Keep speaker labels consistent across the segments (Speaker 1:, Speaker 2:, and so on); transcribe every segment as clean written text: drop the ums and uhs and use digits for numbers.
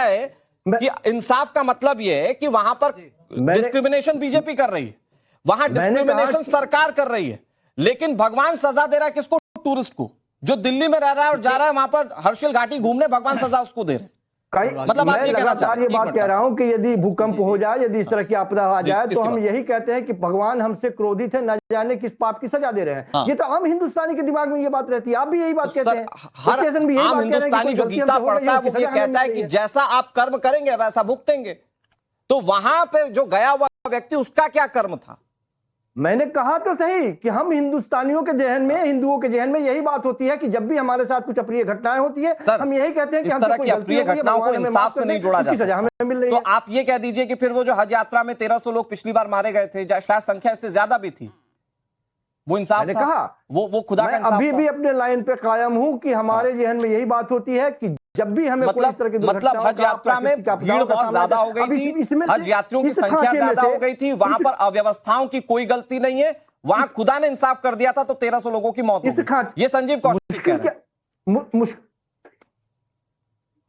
Speaker 1: है कि इंसाफ का मतलब यह है कि वहां पर डिस्क्रिमिनेशन बीजेपी कर रही है, वहां डिस्क्रिमिनेशन सरकार कर रही है, लेकिन भगवान सजा दे रहा है किसको? टूरिस्ट को, जो दिल्ली में रह रहा है और जा रहा है वहां पर हर्षिल घाटी घूमने, भगवान सजा उसको दे रहे।
Speaker 2: मतलब मैं लगातार ये बात कह रहा हूं कि यदि भूकंप हो जाए, यदि इस तरह की आपदा आ जाए, तो हम यही कहते हैं कि भगवान हमसे क्रोधित है, न जाने किस पाप की सजा दे रहे हैं। हाँ। ये तो आम हिंदुस्तानी के दिमाग में ये बात रहती है, आप भी यही बात कहते हैं।
Speaker 1: हर आम हिंदुस्तानी जो गीता पढ़ता है वो ये कहता है कि जैसा आप कर्म करेंगे वैसा भुगतेंगे। तो वहां पे जो गया हुआ व्यक्ति, उसका क्या कर्म था?
Speaker 2: मैंने कहा तो सही कि हम हिंदुस्तानियों के जहन में, हिंदुओं के जहन में यही बात होती है कि जब भी हमारे साथ कुछ अप्रिय घटनाएं होती है, हम यही कहते हैं कि
Speaker 1: इस तरह की अप्रिय घटनाओं को इंसाफ से नहीं जोड़ा जा सकता। हमें मिल रही है। तो आप ये कह दीजिए कि फिर वो जो हज यात्रा में 1300 लोग पिछली बार मारे गए थे, शायद संख्या इससे ज्यादा भी थी, वो इंसाफ था?
Speaker 2: कहा
Speaker 1: वो खुदा का इंसाफ था।
Speaker 2: अभी भी अपने लाइन पे कायम हूं कि हमारे जहन में यही बात होती है कि जब भी हमें कोई इस तरह की
Speaker 1: मतलब हज यात्रा में भीड़ बहुत ज्यादा हो गई थी, हज यात्रियों की संख्या ज्यादा हो गई थी, वहां पर अव्यवस्थाओं की कोई गलती नहीं है, वहां खुदा ने इंसाफ कर दिया था, तो 1300 लोगों की मौत हो गई। ये संजीव कौशिक कह रहे हैं।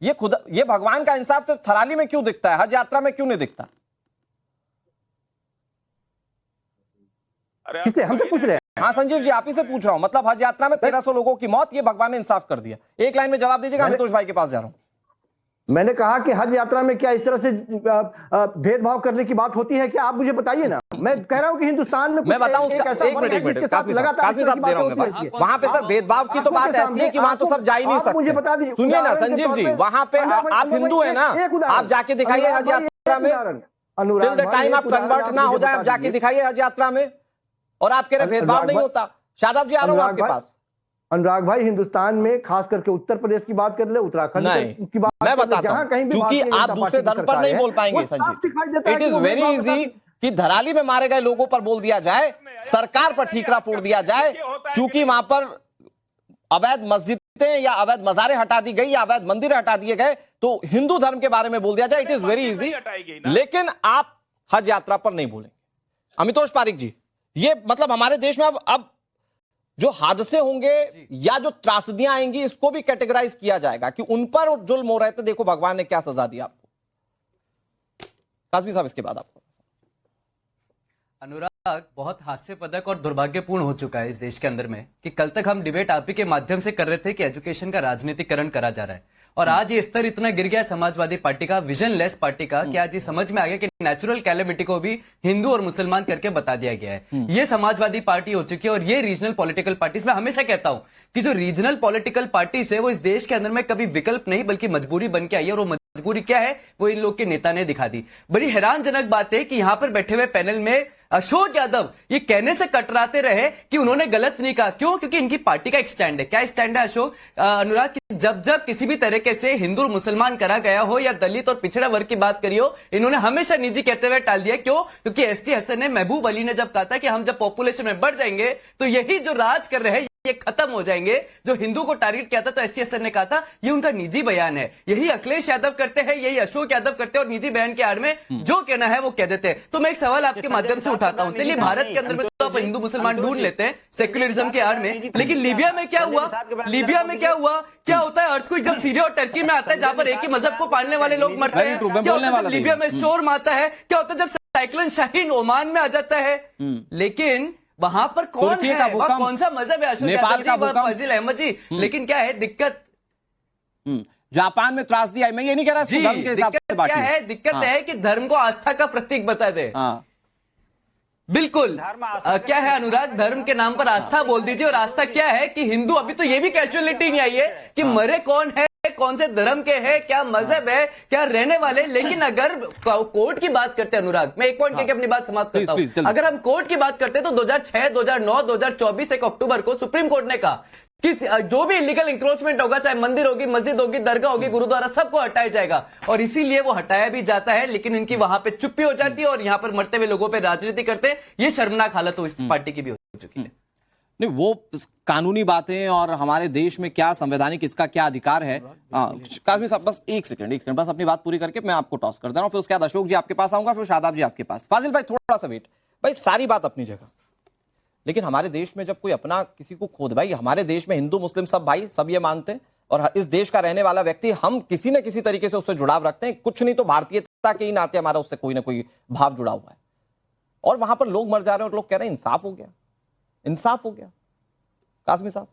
Speaker 1: ये खुदा, ये भगवान का इंसाफ सिर्फ थराली में क्यों दिखता है, हज यात्रा में क्यों नहीं दिखता?
Speaker 2: किसे हमसे पूछ रहे हैं?
Speaker 1: हाँ संजीव जी, आप ही से पूछ रहा हूं। मतलब हज यात्रा में 1300 लोगों की मौत, ये भगवान ने इंसाफ कर दिया। एक लाइन में जवाब दीजिएगा, अमितोष भाई के पास जा रहा हूं।
Speaker 2: मैंने कहा कि हज यात्रा में क्या इस तरह से भेदभाव करने की बात होती है क्या? आप मुझे बताइए ना। मैं कह रहा हूं कि हिंदुस्तान में
Speaker 1: मैं बताऊं, एक मिनट काफी साहब दे रहा हूं। वहां पे सर भेदभाव की तो बात ऐसी है कि वहां तो सब जा ही नहीं सकते।
Speaker 2: मुझे बता दीजिए,
Speaker 1: सुनिए ना संजीव जी, वहां पे आप हिंदू है ना, आप जाके दिखाइए हज यात्रा में, टिल द टाइम आप कन्वर्ट ना हो जाए, आप जाके दिखाइए हज यात्रा में, और आप कह रहे भेदभाव नहीं होता। शादाब जी आ रहा हूं आपके पास।
Speaker 2: अनुराग भाई, हिंदुस्तान में खास करके उत्तर प्रदेश की बात कर ले, उत्तराखंड की बात,
Speaker 1: मैं बताता हूं, क्योंकि आप दूसरे धर्म पर नहीं बोल पाएंगे Sanjeev. It is very easy कि धराली में मारे गए लोगों पर बोल दिया जाए, सरकार पर ठीकरा फोड़ दिया जाए, क्योंकि वहां पर अवैध मस्जिदें या अवैध मजारें हटा दी गई या अवैध मंदिर हटा दिए गए, तो हिंदू धर्म के बारे में बोल दिया जाए। इट इज वेरी इजी, लेकिन आप हज यात्रा पर नहीं बोलेंगे। अमितोष पारिक जी, ये मतलब हमारे देश में अब जो हादसे होंगे या जो त्रासदियां आएंगी, इसको भी कैटेगराइज किया जाएगा कि उन पर जुल्म हो रहे थे, देखो भगवान ने क्या सजा दी आपको। काजमी साहब, इसके बाद आपको।
Speaker 3: अनुराग, बहुत हास्यपदक और दुर्भाग्यपूर्ण हो चुका है इस देश के अंदर में कि कल तक हम डिबेट आप ही के माध्यम से कर रहे थे कि एजुकेशन का राजनीतिकरण करा जा रहा है, और आज ये स्तर इतना गिर गया समाजवादी पार्टी का, विजनलेस पार्टी का, कि आज ये समझ में आ गया कि नेचुरल कैलेमिटी को भी हिंदू और मुसलमान करके बता दिया गया है। ये समाजवादी पार्टी हो चुकी है, और ये रीजनल पॉलिटिकल पार्टीज, मैं हमेशा कहता हूं कि जो रीजनल पॉलिटिकल पार्टीज है वो इस देश के अंदर में कभी विकल्प नहीं बल्कि मजबूरी बन के आई है, और वो मजबूरी क्या है वो इन लोग के नेता ने दिखा दी। बड़ी हैरानजनक बात है कि यहां पर बैठे हुए पैनल में अशोक यादव ये कहने से कतराते रहे कि उन्होंने गलत नहीं कहा। क्यों? क्योंकि इनकी पार्टी का एक स्टैंड है। क्या स्टैंड है अशोक? अनुराग, जब जब किसी भी तरीके से हिंदू और मुसलमान करा गया हो या दलित और पिछड़ा वर्ग की बात करी हो, इन्होंने हमेशा निजी कहते हुए टाल दिया। क्यों? क्योंकि एसटी हसन ने, महबूब अली ने जब कहा था कि हम जब पॉपुलेशन में बढ़ जाएंगे तो यही जो राज कर रहे हैं ये खत्म हो जाएंगे, जो हिंदू को टारगेट किया था, तो एसटी हसन ने कहा था ये उनका निजी बयान है। यही अखिलेश यादव करते हैं, यही अशोक यादव करते हैं, और निजी बयान के आड़ में जो कहना है वो कह देते हैं। तो मैं एक सवाल आपके माध्यम से उठाता हूं। चलिए, भारत के अंदर में तो आप हिंदू मुसलमान ढूंढ लेते हैं सेक्युलरिज्म के आड़ में, लेकिन लीबिया में क्या हुआ? लीबिया में क्या हुआ? क्या होता है अर्थक्वेक जब सीरिया और टर्की में आता है, जहां पर एक ही मजहब को पालने वाले लोग मरते हैं? क्या होता है जब लीबिया में स्टोर्म आता है? क्या होता है जब साइक्लोन शाहीन ओमान में आ जाता है? लेकिन वहां पर कौन है, वहां कौन सा मजहब है? नेपाल का फजील अहमद जी। लेकिन क्या है दिक्कत?
Speaker 1: जापान में त्रासदी आई, मैं ये नहीं कह रहा जी, धर्म के हिसाब से
Speaker 3: क्या है दिक्कत है कि धर्म को आस्था का प्रतीक बता दे। बिल्कुल। क्या है अनुराग, धर्म के नाम पर आस्था बोल दीजिए, और आस्था क्या है कि हिंदू, अभी तो ये भी कैजुअलिटी नहीं आई है कि मरे कौन है, कौन से धर्म के हैं, क्या मजहब है, क्या रहने वाले। लेकिन अगर कोर्ट की बात करते हैं अनुराग, मैं एक पॉइंट कहकर अपनी बात समाप्त करता हूं। अगर हम कोर्ट की बात करते हैं तो 2006, 2009, 2024 1 अक्टूबर को सुप्रीम कोर्ट ने कहा कि जो भी इलीगल इंक्रोचमेंट होगा, चाहे मंदिर होगी, मस्जिद होगी, दरगाह होगी, गुरुद्वारा, सबको हटाया जाएगा। और इसीलिए वो हटाया भी जाता है, लेकिन इनकी वहां पे चुप्पी हो जाती है और यहां पर मरते हुए लोगों पे राजनीति करते हैं। ये शर्मनाक हालत हो इस पार्टी की भी हो चुकी है।
Speaker 1: नहीं, वो कानूनी बातें और हमारे देश में क्या संवैधानिक इसका क्या अधिकार है। काजमी साहब, बस एक सेकंड बस अपनी बात पूरी करके मैं आपको टॉस कर दे रहा हूं, फिर उसके बाद अशोक जी आपके पास आऊंगा, फिर शादाब जी आपके पास। फाजिल भाई थोड़ा सा वेट। भाई सारी बात अपनी जगह, लेकिन हमारे देश में जब कोई अपना किसी को खोद, भाई हमारे देश में हिंदू मुस्लिम सब भाई, सब ये मानते हैं और इस देश का रहने वाला व्यक्ति, हम किसी न किसी तरीके से उससे जुड़ाव रखते हैं, कुछ नहीं तो भारतीयता के ही नाते हमारा उससे कोई ना कोई भाव जुड़ा हुआ है। और वहां पर लोग मर जा रहे हैं और लोग कह रहे हैं इंसाफ हो गया, इंसाफ हो गया। काज़मी साहब।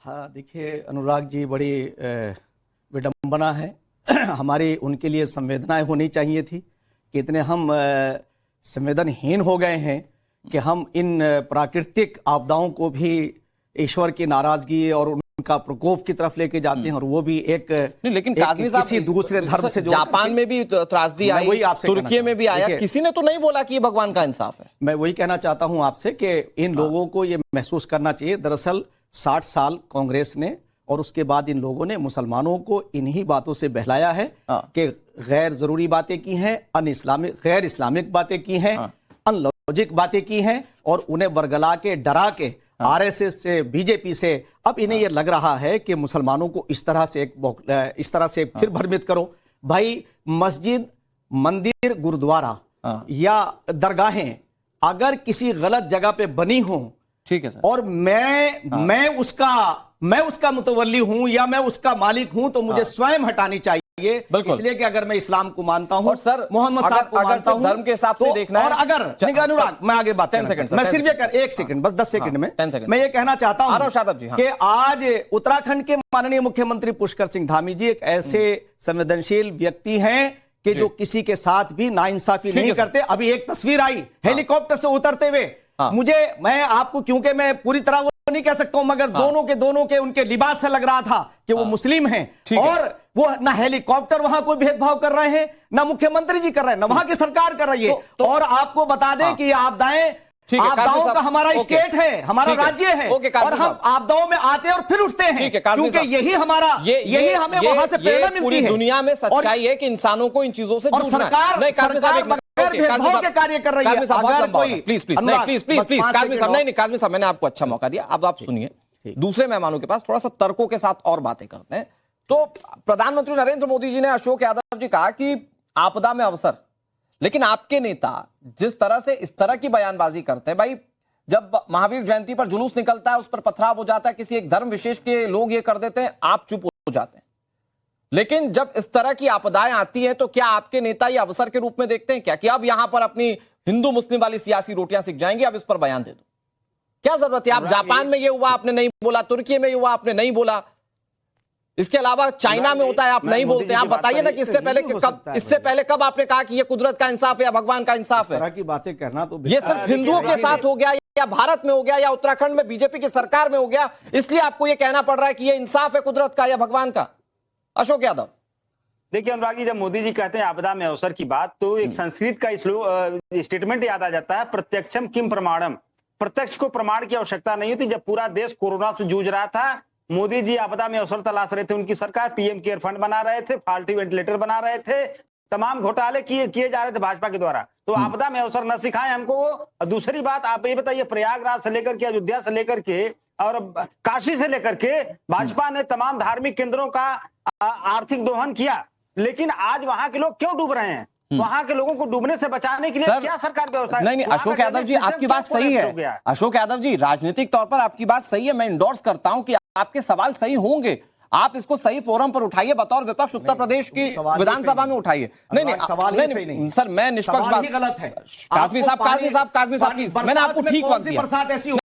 Speaker 4: हाँ देखिए अनुराग जी, बड़ी विडंबना है। हमारी उनके लिए संवेदनाएं होनी चाहिए थी कि इतने हम संवेदनहीन हो गए हैं कि हम इन प्राकृतिक आपदाओं को भी ईश्वर की नाराजगी और उनका प्रकोप की तरफ लेके जाते हैं, और वो भी एक
Speaker 1: नहीं, लेकिन काज़मी साहब
Speaker 4: किसी दूसरे धर्म से
Speaker 1: जापान में भी त्रासदी आई, तुर्की में भी आया, किसी ने तो नहीं बोला कि ये भगवान का इंसाफ है।
Speaker 4: मैं वही कहना चाहता हूं आपसे कि इन लोगों को ये महसूस करना चाहिए। दरअसल 60 साल कांग्रेस ने और उसके बाद इन लोगों ने मुसलमानों को इन्हीं बातों से बहलाया है कि गैर जरूरी बातें की हैं, गैर इस्लामिक बातें की हैं, अनलॉजिक बातें की हैं, और उन्हें वर्गला के डरा के आरएसएस से, बीजेपी से अब इन्हें यह लग रहा है कि मुसलमानों को इस तरह से फिर भ्रमित करो। भाई मस्जिद, मंदिर, गुरुद्वारा या दरगाहें अगर किसी गलत जगह पे बनी हो,
Speaker 1: ठीक है सर, और
Speaker 4: मैं उसका मुतवल्ली हूं या मैं उसका मालिक हूं, तो मुझे स्वयं हटानी चाहिए। इसलिए कि अगर मैं इस्लाम को मानता हूं
Speaker 1: और सर
Speaker 4: मोहम्मद साहब को मानता हूं,
Speaker 1: धर्म के हिसाब से देखना है,
Speaker 4: और अगर अनुराग मैं आगे बात
Speaker 1: 10 सेकंड,
Speaker 4: मैं सिर्फ एक सेकंड, बस 10 सेकंड में मैं ये कहना चाहता हूं कि आज उत्तराखंड के माननीय मुख्यमंत्री पुष्कर सिंह धामी जी एक ऐसे संवेदनशील व्यक्ति हैं कि जो किसी के साथ भी नाइंसाफी नहीं करते। अभी एक तस्वीर आई हेलीकॉप्टर से उतरते हुए, मैं आपको, क्योंकि मैं पूरी तरह वो नहीं कह सकता हूं, मगर दोनों के उनके लिबास से लग रहा था कि वो मुस्लिम हैं, और वो ना हेलीकॉप्टर वहां कोई भेदभाव कर रहे हैं, ना मुख्यमंत्री जी कर रहे हैं, ना वहां की सरकार कर रही है। और आपको बता दें कि ये आपदाओं का हमारा स्टेट है, हमारा राज्य है, और हम आपदाओं में आते हैं और फिर उठते हैं, क्योंकि यही हमें वहां से प्रेरणा मिलती है।
Speaker 1: दुनिया में सच्चाई है कि इंसानों को इन चीजों से
Speaker 4: सरकार के कार्य कर रही है।
Speaker 1: प्लीज काज़मी साहब, नहीं काज़मी साहब, मैंने आपको अच्छा मौका दिया, अब आप सुनिए। दूसरे मेहमानों के पास थोड़ा सा तर्कों के साथ और बातें करते हैं। तो प्रधानमंत्री नरेंद्र मोदी जी ने अशोक यादव जी कहा कि आपदा में अवसर, लेकिन आपके नेता जिस तरह से इस तरह की बयानबाजी करते हैं, भाई जब महावीर जयंती पर जुलूस निकलता है, उस पर पथराव हो जाता है, किसी एक धर्म विशेष के लोग ये कर देते हैं, आप चुप हो जाते हैं। लेकिन जब इस तरह की आपदाएं आती हैं, तो क्या आपके नेता ये अवसर के रूप में देखते हैं क्या कि अब यहां पर अपनी हिंदू मुस्लिम वाली सियासी रोटियां सिक जाएंगी, अब इस पर बयान दे दो? क्या जरूरत है? आप जापान में ये हुआ आपने नहीं बोला, तुर्की में हुआ आपने नहीं बोला, इसके अलावा चाइना में होता है आप नहीं बोलते। आप बताइए ना कि इससे पहले कब आपने कहा कि ये कुदरत का इंसाफ है या भगवान का इंसाफ है?
Speaker 4: इस तरह की बातें करना तो
Speaker 1: ये सिर्फ हिंदुओं के साथ हो गया या भारत में हो गया या उत्तराखंड में बीजेपी की सरकार में हो गया, इसलिए आपको ये कहना पड़ रहा है कि ये इंसाफ है कुदरत का या भगवान का? अशोक यादव।
Speaker 5: देखिए अनुराग जी, जब मोदी जी कहते हैं आपदा में अवसर की बात, तो एक संस्कृत का स्टेटमेंट याद आ जाता है, प्रत्यक्षम किम प्रमाणम। प्रत्यक्ष को प्रमाण की आवश्यकता नहीं होती। जब पूरा देश कोरोना से जूझ रहा था, मोदी जी आपदा में अवसर तलाश रहे थे, उनकी सरकार पीएम केयर फंड बना रहे थे, फाल्टी वेंटिलेटर बना रहे थे, तमाम घोटाले किए जा रहे थे भाजपा के द्वारा। तो आपदा में अवसर न सिखाएं हमको। दूसरी बात आप ये बताइए, प्रयागराज से लेकर के, अयोध्या से लेकर के और काशी से लेकर के भाजपा ने तमाम धार्मिक केंद्रों का आर्थिक दोहन किया, लेकिन आज वहां के लोग क्यों डूब रहे हैं? वहां के लोगों को डूबने से बचाने के लिए क्या सरकार व्यवस्था है?
Speaker 1: नहीं, अशोक यादव जी आपकी बात सही है। अशोक यादव जी, राजनीतिक तौर पर आपकी बात सही है, मैं इंडोर्स करता हूं कि आपके सवाल सही होंगे, आप इसको सही फोरम पर उठाइए, बतौर विपक्ष उत्तर प्रदेश की विधानसभा में उठाइए। नहीं सर, मैं निष्पक्ष बात गलत है। काज़मी साहब प्लीज, मैंने आपको ठीक वक्त दिया।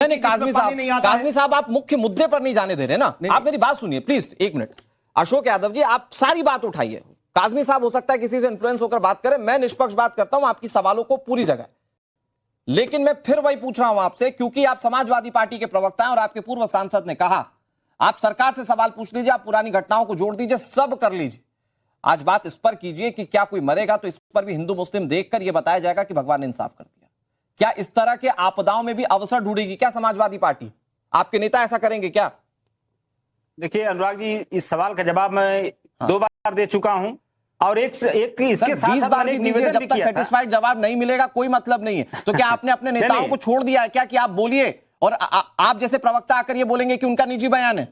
Speaker 1: नहीं काज़मी साहब, आप मुख्य मुद्दे पर नहीं जाने दे रहे ना, आप मेरी बात सुनिए प्लीज, एक मिनट। अशोक यादव जी, आप सारी बात उठाइए। काज़मी साहब हो सकता है किसी से इन्फ्लुएंस होकर बात करें, मैं निष्पक्ष बात करता हूं आपकी सवालों को पूरी जगह। लेकिन मैं फिर वही पूछ रहा हूं आपसे, क्योंकि आप समाजवादी पार्टी के प्रवक्ता हैं और आपके पूर्व सांसद ने कहा आप सरकार से सवाल पूछ लीजिए, आप पुरानी घटनाओं को जोड़ दीजिए, सब कर लीजिए। आज बात इस पर कीजिए कि क्या कोई मरेगा तो इस पर भी हिंदू मुस्लिम देखकर यह बताया जाएगा कि भगवान ने इंसाफ कर दिया। क्या इस तरह के आपदाओं में भी अवसर ढूंढेगी क्या समाजवादी पार्टी? आपके नेता ऐसा करेंगे क्या?
Speaker 5: देखिए अनुराग जी, इस सवाल का जवाब मैं 2 बार दे चुका हूं, और एक इसके साथ
Speaker 1: 20 बार भी दीजिए, जब तक सेटिस्फाइड जवाब नहीं मिलेगा कोई मतलब नहीं है। तो क्या आपने अपने नेताओं को छोड़ दिया है क्या कि आप बोलिए और आप जैसे प्रवक्ता आकर ये बोलेंगे कि उनका निजी बयान है?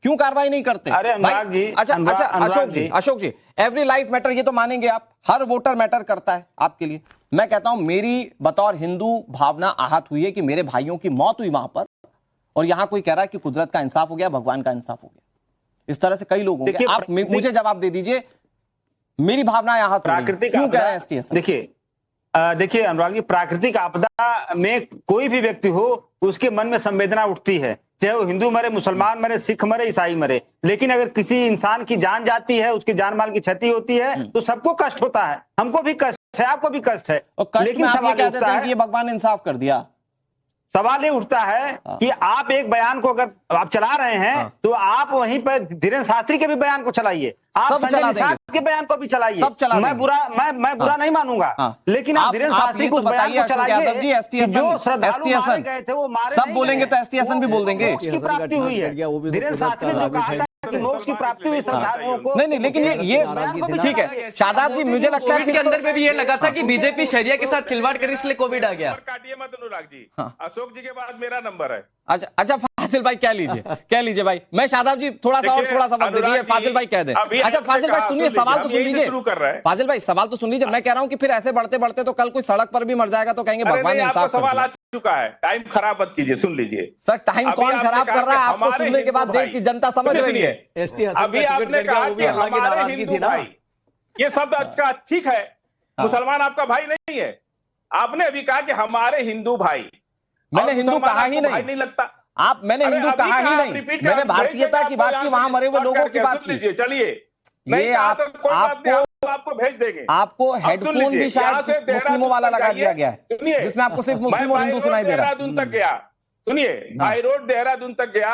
Speaker 1: क्यों कार्रवाई नहीं करते?
Speaker 5: अरे अनुराग जी,
Speaker 1: अच्छा अशोक जी, एवरी लाइफ मैटर, ये तो मानेंगे आप, हर वोटर मैटर करता है आपके लिए। मैं कहता हूं मेरी बतौर हिंदू भावना आहत हुई है कि मेरे भाइयों की मौत हुई वहां पर, और यहां कोई कह रहा है कि कुदरत का इंसाफ हो गया, भगवान का इंसाफ हो गया। इस तरह से कई लोग होंगे। आप मुझे जवाब दे दीजिए, मेरी भावना यहाँ
Speaker 5: प्राकृतिक
Speaker 1: क्यों कह रहे हैं एसटीएस?
Speaker 5: देखिए अनुराग जी, प्राकृतिक आपदा में कोई भी व्यक्ति हो उसके मन में संवेदना उठती है, चाहे वो हिंदू मरे, मुसलमान मरे, सिख मरे, ईसाई मरे। लेकिन अगर किसी इंसान की जान जाती है, उसकी जान माल की क्षति होती है, तो सबको कष्ट होता है। हमको भी कष्ट है, आपको भी कष्ट है।
Speaker 1: लेकिन आप ये कह देते हैं कि ये भगवान ने इंसाफ कर दिया।
Speaker 5: सवाल ये उठता है कि आप एक बयान को अगर आप चला रहे हैं तो आप वहीं पर धीरेन्द्र शास्त्री के भी बयान को चलाइए, आप संजय निषाद के बयान को भी चलाइए। मैं बुरा नहीं मानूंगा, लेकिन आप धीरेन्द्र शास्त्री को बयान को चलाइए। जो श्रद्धालु मारे गए थे वो मारे
Speaker 1: सब बोलेंगे तो एसटीएसएन भी बोल देंगे।
Speaker 5: मोक्ष की प्राप्ति हुई है। धीरेन्द्र शास्त्री जो कहा था कि मोक्ष की प्राप्ति हुई श्रद्धालुओं को,
Speaker 1: नहीं, लेकिन ये ठीक है शादाब जी, मुझे लगता है
Speaker 3: कि अंदर में भी ये लगा था कि बीजेपी शरिया के साथ खिलवाड़ करी इसलिए कोविड आ गया।
Speaker 6: काटिए मत अनुराग जी, अशोक जी के बाद मेरा नंबर है।
Speaker 1: अच्छा फाजिल भाई कह लीजिए भाई। मैं शादाब जी थोड़ा सा वक्त दे दीजिए, फाजिल भाई कह दे। अच्छा फाजिल भाई सुनिए, सवाल तो सुन लीजिए। फाजिल भाई सवाल तो सुन लीजिए। मैं कह रहा हूं कि फिर ऐसे बढ़ते बढ़ते तो कल कोई सड़क पर भी मर जाएगा तो कहेंगे भगवान ने इंसाफ कर दिया।
Speaker 6: सवाल आ चुका है, टाइम खराब मत कीजिए, सुन लीजिए।
Speaker 1: सर टाइम कौन खराब कर रहा है? आपको सुनने के बाद देश की जनता समझ रही है।
Speaker 6: अभी आपने कहा कि हमारे हिंदू भाई, ये शब्द अच्छा ठीक है, मुसलमान आपका भाई नहीं है। आपने अभी कहा कि हमारे हिंदू भाई,
Speaker 1: मैंने हिंदू कहा ही नहीं
Speaker 6: लगता।
Speaker 1: मैंने हिंदू कहा ही नहीं, मैंने भारतीयता की बात की, वहां मरे हुए लोगों की बात की।
Speaker 6: चलिए
Speaker 1: ये
Speaker 6: आपको भेज देंगे।
Speaker 1: आपको हेडफोन भी शायद मुस्लिमों वाला लगा दिया गया है, जिसमें आपको सिर्फ मुस्लिम और हिंदू सुनाई दे रहा है।
Speaker 6: देहरादून तक गया, सुनिए, बाई रोड देहरादून तक गया,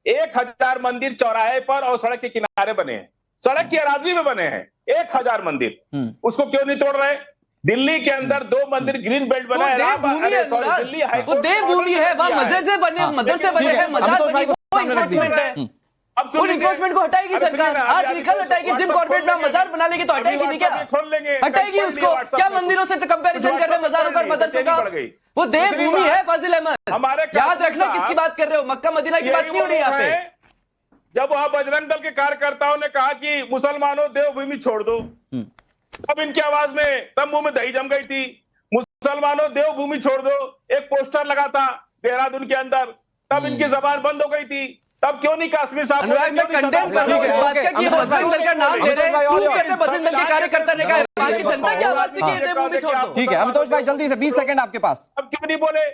Speaker 6: 1000 मंदिर चौराहे पर और सड़क के किनारे बने हैं, सड़क की अराजी में बने हैं 1000 मंदिर। उसको क्यों नहीं तोड़ रहे? दिल्ली के अंदर 2 मंदिर ग्रीन बेल्ट बना है,
Speaker 3: दिल्ली है, वो देवभूमि है, वहाँ मस्जिद बने, मदरसे बने हैं, अब इन्फोर्समेंट को हटाएगी सरकार, आज निकल हटाएगी। जिम कॉर्पोरेट में मजार बना लेगी तो हटाएगी नहीं क्या? हटाएगी उसको। क्या मंदिरों से कंपैरिजन कर रहे हैं मजारों का, मदरसों का? वो देवभूमि है फाजिल अहमद, याद रखना किसकी बात कर रहे हो। मक्का मदीना की बात नहीं हो रही यहाँ पे।
Speaker 6: जब वहां बजरंग दल के कार्यकर्ताओं ने कहा कि मुसलमानों देवभूमि छोड़ दो, तब इनकी आवाज में, तब मुंह में दही जम गई थी। मुसलमानों देवभूमि छोड़ दो, एक पोस्टर लगा था देहरादून के अंदर, तब इनकी जबान बंद हो गई थी। तब क्यों नहीं काश्मीर साहब
Speaker 3: मैं कंडेम कर रहा हूं इस बात का कि बजरंग दल का नाम ले रहे हैं, क्यों कैसे बजरंग दल के कार्यकर्ता ने कहा बाकी जनता की आवाज थी कि देवभूमि छोड़ दो।
Speaker 1: ठीक है अमितोष भाई जल्दी से 20 सेकंड आपके पास।
Speaker 6: अब क्यों नहीं बोले?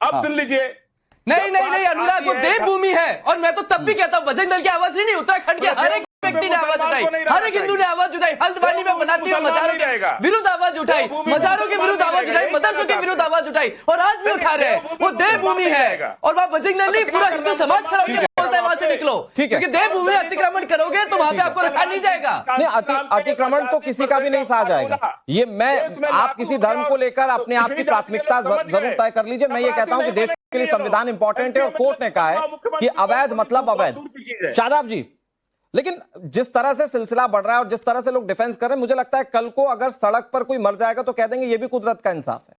Speaker 6: अब सुन लीजिए।
Speaker 3: नहीं अनुराग, वो देवभूमि है। और मैं तो तब भी कहता हूँ बजरंग दल की आवाज नहीं, उत्तराखंड के हर एक व्यक्ति ने आवाज उठाई, हर एक हिंदू ने आवाज उठाई, हल्द्वानी में बनाती हुई मजारों के विरुद्ध आवाज उठाई, मजारों के विरुद्ध आवाज उठाई, मदरसों के विरुद्ध आवाज उठाई, और आज भी उठा रहे हैं। वो देवभूमि है और वहाँ बजरंग दल नहीं, पूरा हिंदू समाज खड़ा होकर बोलता है वहां से निकलो, क्योंकि देवभूमि अतिक्रमण करोगे तो वहां पे आपको रखा नहीं जाएगा।
Speaker 1: अतिक्रमण तो किसी का भी नहीं सहा जाएगा। ये आप किसी धर्म को लेकर अपने आप की प्राथमिकता जरूर तय कर लीजिए। मैं ये कहता हूं कि देश के लिए संविधान इंपॉर्टेंट है और कोर्ट ने कहा है कि अवैध मतलब अवैध। शादाब जी, लेकिन जिस तरह से सिलसिला बढ़ रहा है और जिस तरह से लोग डिफेंस कर रहे हैं, मुझे लगता है कल को अगर सड़क पर कोई मर जाएगा तो कह देंगे ये भी कुदरत का इंसाफ है।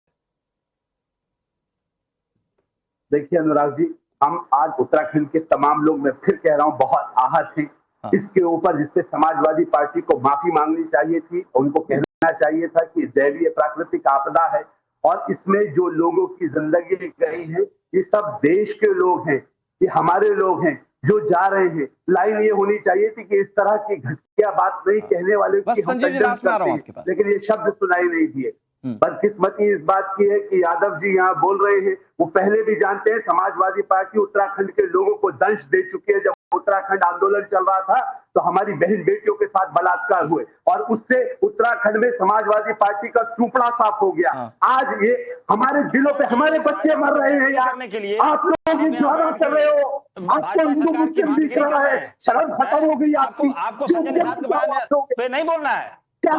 Speaker 7: देखिए अनुराग जी, हम आज उत्तराखंड के तमाम लोग, मैं फिर कह रहा हूं, बहुत आहत हैं इसके ऊपर, जिससे समाजवादी पार्टी को माफी मांगनी चाहिए थी। उनको कहना चाहिए था कि दैवीय प्राकृतिक आपदा है और इसमें जो लोगों की जिंदगी गई है ये सब देश के लोग हैं, ये हमारे लोग हैं जो जा रहे हैं। लाइन ये होनी चाहिए थी कि इस तरह की घटिया बात नहीं कहने वाले की हम कंडेम करते हैं, लेकिन ये शब्द सुनाई नहीं दिए। बदकिस्मती इस बात की है कि यादव जी यहाँ बोल रहे हैं, वो पहले भी जानते हैं समाजवादी पार्टी उत्तराखंड के लोगों को दंश दे चुकी है। जब उत्तराखंड आंदोलन चल रहा था तो हमारी बहन बेटियों के साथ बलात्कार हुए और उससे उत्तराखंड में समाजवादी पार्टी का चूपड़ा साफ हो गया। आज ये हमारे दिलों पे हमारे बच्चे मर रहे हैं यार के लिए, आप लोग इंतजार कर रहे हो। आपको हिंदू मुस्लिम दिख रहा है, शर्म खत्म हो गई आपकी।
Speaker 5: आपको संजय निषाद के बारे में नहीं बोलना है।
Speaker 7: क्या